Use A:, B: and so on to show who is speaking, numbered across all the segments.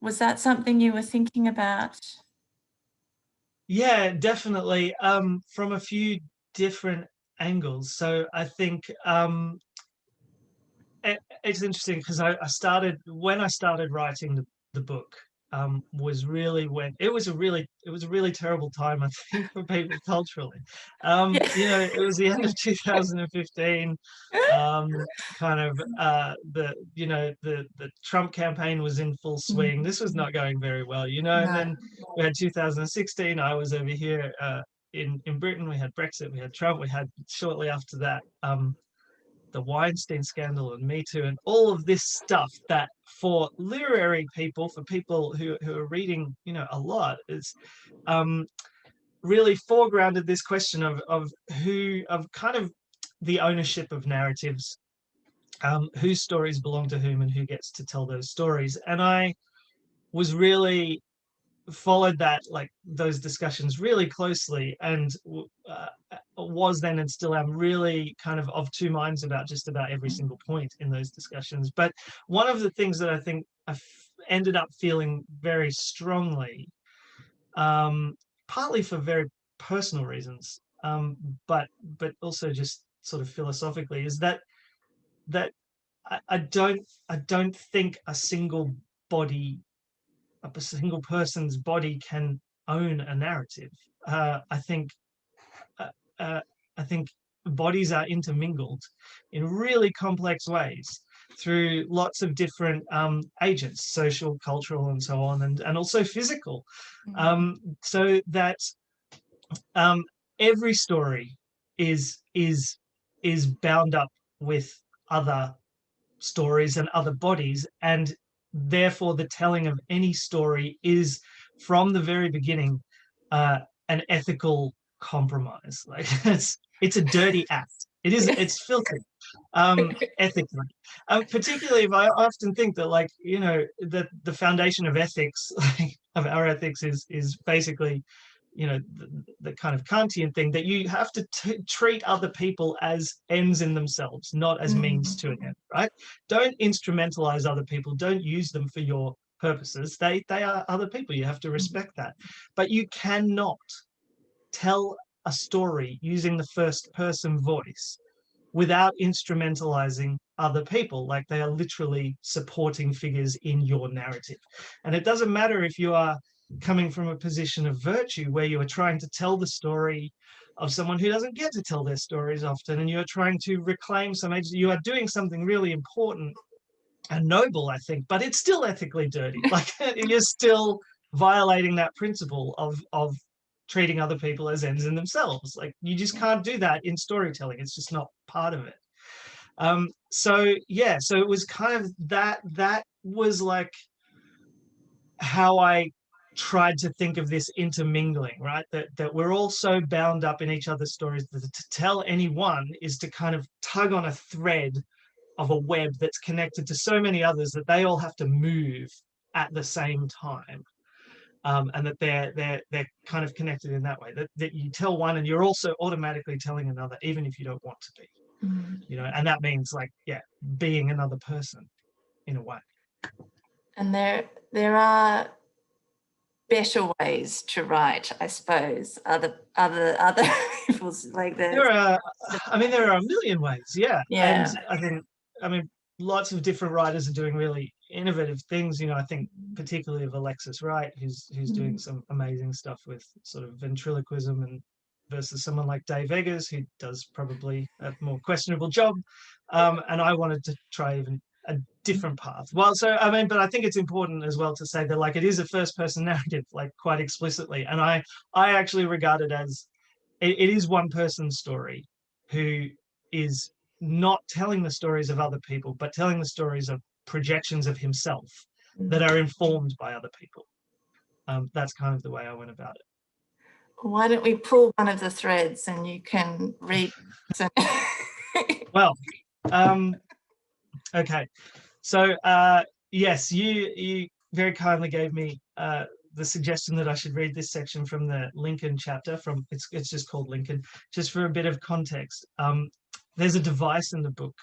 A: Was that something you were thinking about?
B: Yeah, definitely. From a few different angles. So I think it's interesting because I started when I started writing the book, was really when it was a really terrible time, I think, for people culturally.
A: Yeah.
B: It was the end of 2015. um Kind of the Trump campaign was in full swing. This was not going very well, and
A: No.
B: then we had 2016. I was over here in Britain. We had Brexit, we had Trump, we had shortly after that the Weinstein scandal and Me Too and all of this stuff that for literary people, for people who are reading, a lot, is um, really foregrounded this question of kind of the ownership of narratives, whose stories belong to whom and who gets to tell those stories. And I was really followed that, like, those discussions really closely, and was then and still am really kind of two minds about just about every single point in those discussions. But one of the things that I think ended up feeling very strongly, partly for very personal reasons, but also just sort of philosophically, is that I don't think body a single person's body can own a narrative. I think uh, uh, I think bodies are intermingled in really complex ways through lots of different agents, social, cultural, and so on, and also physical, so that um, every story is bound up with other stories and other bodies, and therefore the telling of any story is, from the very beginning, uh, an ethical compromise. Like, it's a dirty act. It's filthy, ethically. Particularly, if I often think that, like, that the foundation of ethics, like, of our ethics, is basically, the kind of Kantian thing that you have to treat other people as ends in themselves, not as means to an end, right? Don't instrumentalize other people. Don't use them for your purposes. They are other people. You have to respect that. But you cannot tell a story using the first person voice without instrumentalizing other people, like they are literally supporting figures in your narrative. And it doesn't matter if you are coming from a position of virtue, where you are trying to tell the story of someone who doesn't get to tell their stories often, and you're trying to reclaim some age. You are doing something really important and noble, I think, but it's still ethically dirty. Like, you're still violating that principle of treating other people as ends in themselves. Like, you just can't do that in storytelling. It's just not part of it. So yeah, so it was kind of that was like how I tried to think of this intermingling, right? That we're all so bound up in each other's stories that to tell any one is to kind of tug on a thread of a web that's connected to so many others that they all have to move at the same time. And that they're kind of connected in that way. That you tell one and you're also automatically telling another, even if you don't want to be. And that means, like, yeah, being another person in a way.
A: And there are better ways to write, I suppose. Other people's, like,
B: There are a million ways, yeah. And
A: yeah.
B: I mean, lots of different writers are doing really innovative things. I think particularly of Alexis Wright, who's doing some amazing stuff with sort of ventriloquism, and versus someone like Dave Eggers, who does probably a more questionable job. And I wanted to try even a different path. Well, so but I think it's important as well to say that, like, it is a first person narrative, like, quite explicitly, and I actually regard it as it is one person's story, who is not telling the stories of other people, but telling the stories of projections of himself that are informed by other people. That's kind of the way I went about it.
A: Why don't we pull one of the threads and you can read?
B: Well, okay. So yes, you very kindly gave me the suggestion that I should read this section from the Lincoln chapter. From it's just called Lincoln. Just for a bit of context, there's a device in the book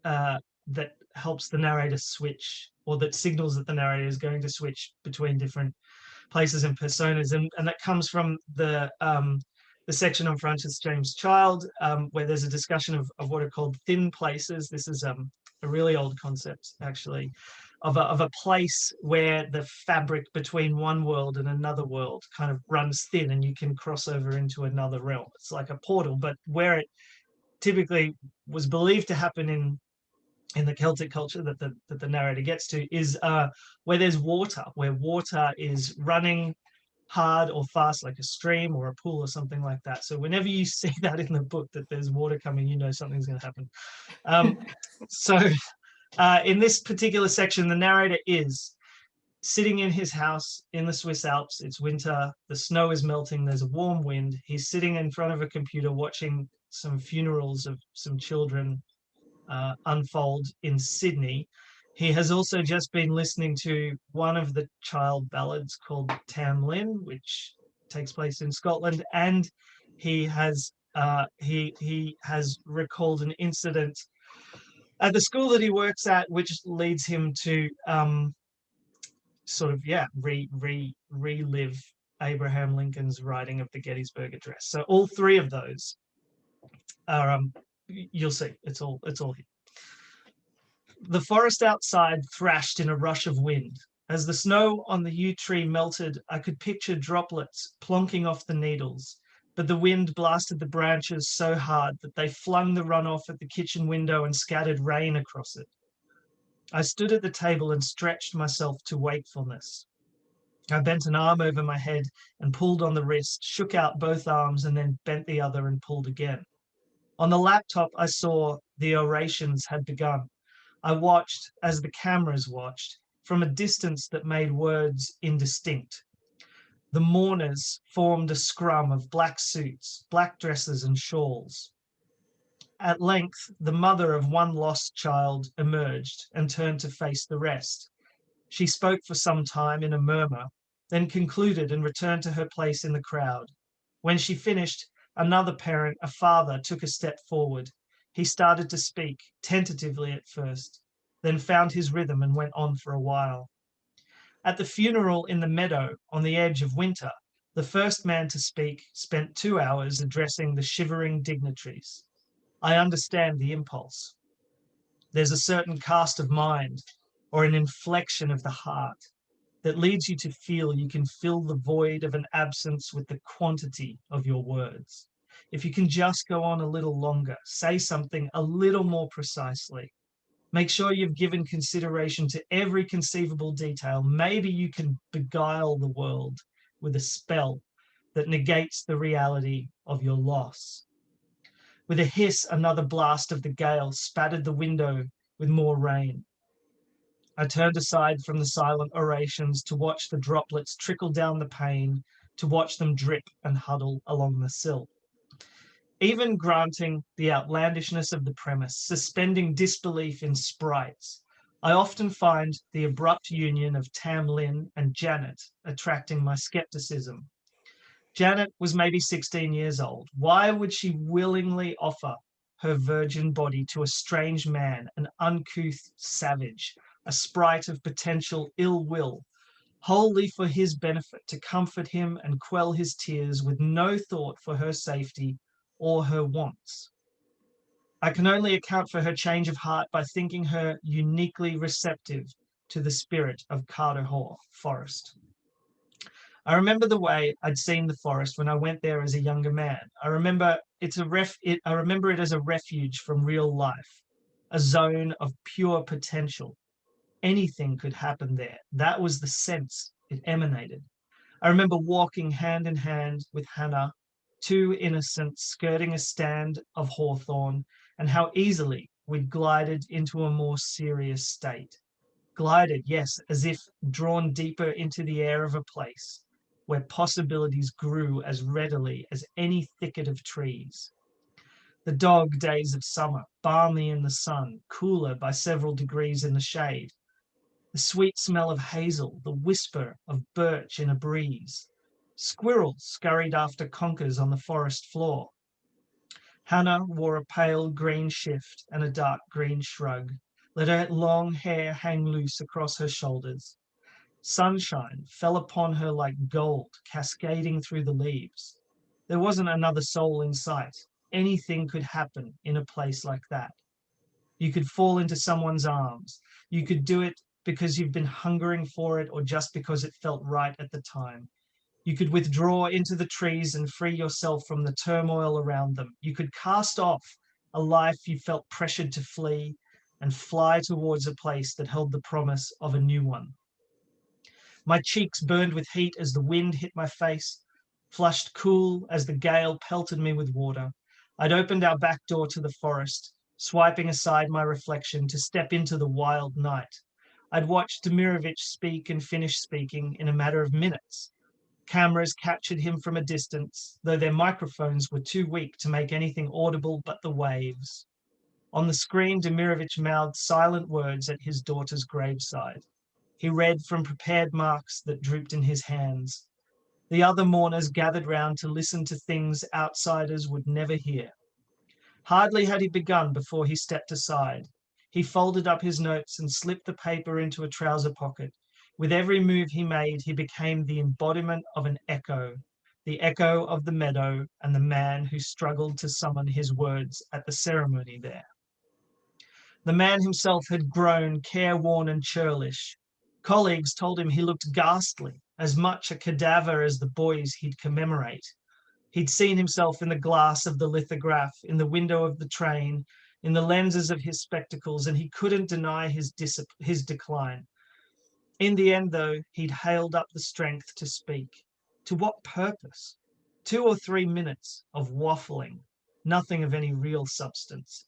B: that helps the narrator switch, or that signals that the narrator is going to switch between different places and personas, and that comes from the section on Francis James Child, where there's a discussion of what are called thin places. This is a really old concept, actually, of a place where the fabric between one world and another world kind of runs thin, and you can cross over into another realm. It's like a portal, but where it typically was believed to happen in the Celtic culture that the narrator gets to is where there's water, where water is running hard or fast, like a stream or a pool or something like that. So whenever you see that in the book, that there's water coming, you know something's going to happen. So in this particular section, the narrator is sitting in his house in the Swiss Alps. It's winter, the snow is melting, there's a warm wind. He's sitting in front of a computer watching some funerals of some children unfold in Sydney. He has also just been listening to one of the child ballads called Tam Lin, which takes place in Scotland, and he has recalled an incident at the school that he works at, which leads him to relive Abraham Lincoln's writing of the Gettysburg Address. So all three of those are you'll see it's all here. The forest outside thrashed in a rush of wind. As the snow on the yew tree melted, I could picture droplets plonking off the needles, but the wind blasted the branches so hard that they flung the runoff at the kitchen window and scattered rain across it. I stood at the table and stretched myself to wakefulness. I bent an arm over my head and pulled on the wrist, shook out both arms, and then bent the other and pulled again. On the laptop, I saw the orations had begun. I watched as the cameras watched from a distance that made words indistinct. The mourners formed a scrum of black suits, black dresses, and shawls. At length, the mother of one lost child emerged and turned to face the rest. She spoke for some time in a murmur, then concluded and returned to her place in the crowd. When she finished, another parent, a father, took a step forward. He started to speak, tentatively at first, then found his rhythm and went on for a while. At the funeral in the meadow on the edge of winter, the first man to speak spent 2 hours addressing the shivering dignitaries. I understand the impulse. There's a certain cast of mind or an inflection of the heart that leads you to feel you can fill the void of an absence with the quantity of your words. If you can just go on a little longer, say something a little more precisely, make sure you've given consideration to every conceivable detail, maybe you can beguile the world with a spell that negates the reality of your loss. With a hiss, another blast of the gale spattered the window with more rain. I turned aside from the silent orations to watch the droplets trickle down the pane, to watch them drip and huddle along the sill. Even granting the outlandishness of the premise, suspending disbelief in sprites, I often find the abrupt union of Tam Lin and Janet attracting my skepticism. Janet was maybe 16 years old. Why would she willingly offer her virgin body to a strange man, an uncouth savage, a sprite of potential ill will, wholly for his benefit, to comfort him and quell his tears, with no thought for her safety or her wants? I can only account for her change of heart by thinking her uniquely receptive to the spirit of Carterhaugh Forest. I remember the way I'd seen the forest when I went there as a younger man. I remember it as a refuge from real life, a zone of pure potential. Anything could happen there. That was the sense it emanated. I remember walking hand in hand with Hannah, two innocents skirting a stand of hawthorn, and how easily we'd glided into a more serious state. Glided, yes, as if drawn deeper into the air of a place where possibilities grew as readily as any thicket of trees. The dog days of summer, balmy in the sun, cooler by several degrees in the shade. The sweet smell of hazel, the whisper of birch in a breeze. Squirrels scurried after conkers on the forest floor. Hannah wore a pale green shift and a dark green shrug. let her long hair hang loose across her shoulders. Sunshine fell upon her like gold, cascading through the leaves. There wasn't another soul in sight. Anything could happen in a place like that. You could fall into someone's arms. You could do it because you've been hungering for it or just because it felt right at the time. You could withdraw into the trees and free yourself from the turmoil around them. You could cast off a life you felt pressured to flee and fly towards a place that held the promise of a new one. My cheeks burned with heat as the wind hit my face, flushed cool as the gale pelted me with water. I'd opened our back door to the forest, swiping aside my reflection to step into the wild night. I'd watched Demirovich speak and finish speaking in a matter of minutes. Cameras captured him from a distance, though their microphones were too weak to make anything audible but the waves. On the screen, Demirovich mouthed silent words at his daughter's graveside. He read from prepared marks that drooped in his hands. The other mourners gathered round to listen to things outsiders would never hear. Hardly had he begun before he stepped aside. He folded up his notes and slipped the paper into a trouser pocket. With every move he made, he became the embodiment of an echo, the echo of the meadow and the man who struggled to summon his words at the ceremony there. The man himself had grown careworn and churlish. Colleagues told him he looked ghastly, as much a cadaver as the boys he'd commemorate. He'd seen himself in the glass of the lithograph, in the window of the train, in the lenses of his spectacles, and he couldn't deny his decline. In the end, though, he'd hailed up the strength to speak. To what purpose? 2 or 3 minutes of waffling, nothing of any real substance.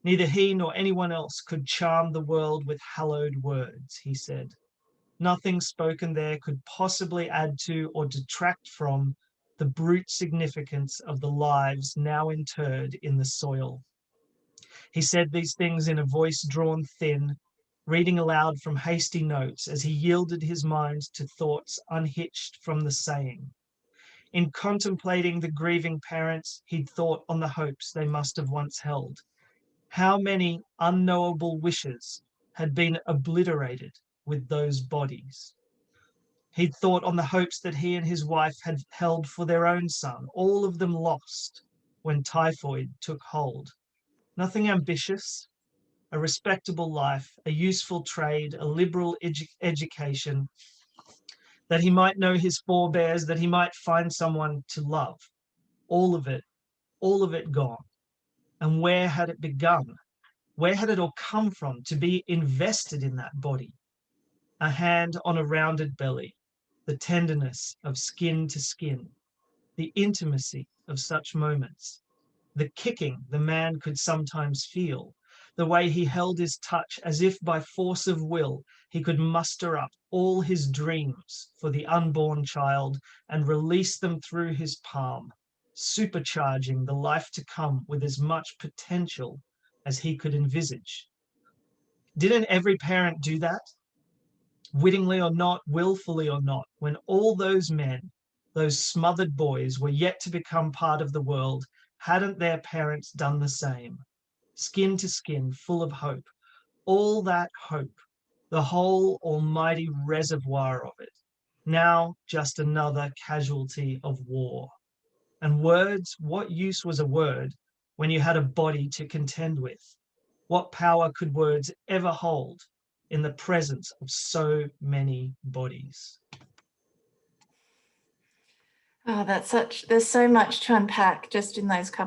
B: Neither he nor anyone else could charm the world with hallowed words, he said. Nothing spoken there could possibly add to or detract from the brute significance of the lives now interred in the soil. He said these things in a voice drawn thin, reading aloud from hasty notes as he yielded his mind to thoughts unhitched from the saying. In contemplating the grieving parents, he'd thought on the hopes they must have once held. How many unknowable wishes had been obliterated with those bodies? He'd thought on the hopes that he and his wife had held for their own son, all of them lost when typhoid took hold. Nothing ambitious, a respectable life, a useful trade, a liberal education, that he might know his forebears, that he might find someone to love. All of it gone. And where had it begun? Where had it all come from to be invested in that body? A hand on a rounded belly, the tenderness of skin to skin, the intimacy of such moments, the kicking the man could sometimes feel, the way he held his touch as if by force of will he could muster up all his dreams for the unborn child and release them through his palm, supercharging the life to come with as much potential as he could envisage. Didn't every parent do that? Wittingly or not, willfully or not, when all those men, those smothered boys, were yet to become part of the world, hadn't their parents done the same? Skin to skin, full of hope. All that hope, the whole almighty reservoir of it, now just another casualty of war. And words, what use was a word when you had a body to contend with? What power could words ever hold in the presence of so many bodies?
A: Oh, there's so much to unpack just in those couple